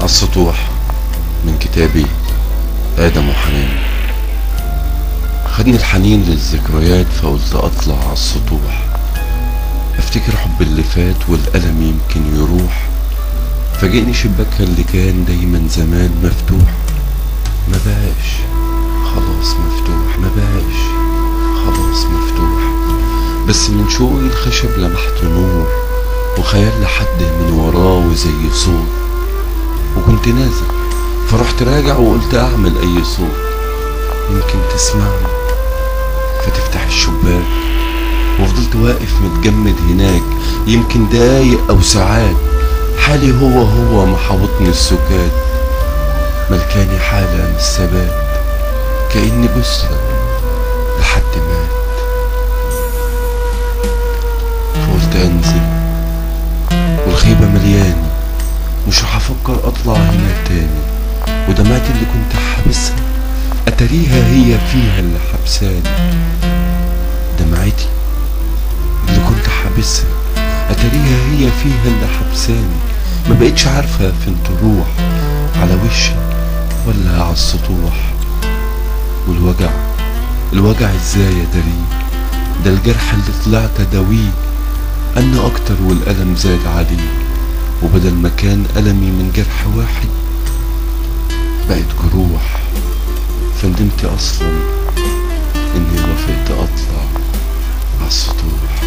السطوح من كتابي آدم وحنان. خدني الحنين للذكريات فقلت أطلع على السطوح، أفتكر حب اللي فات والألم يمكن يروح. فاجئني شباكها اللي كان دايما زمان مفتوح، ما بقاش خلاص مفتوح، ما بقاش خلاص مفتوح. بس من شوقي الخشب لمحت نور وخيال لحد من وراه وزي صوت، وكنت نازل فرحت راجع وقلت اعمل اي صوت يمكن تسمعني فتفتح الشباك. وفضلت واقف متجمد هناك يمكن دقايق او ساعات، حالي هو محاوطني السكات، ملكاني حالة من الثبات كأني جثة لحد مات. فقلت انزل والخيبة ملياني، مش هفكر اطلع هنا تاني. ودمعتي اللي كنت حابسها اتاريها هي فيها اللي حبساني. دمعتي اللي كنت حابسها اتاريها هي فيها اللي حبساني. ما بقتش عارفة فين تروح، على وشي ولا على السطوح. والوجع ازاي اداريه؟ ده الجرح اللي طلعت اداويه أنا أكتر والألم زاد عليه. وبدل ما كان ألمي من جرح واحد بقت جروح. فندمت أصلا إني وافقت أطلع على السطوح.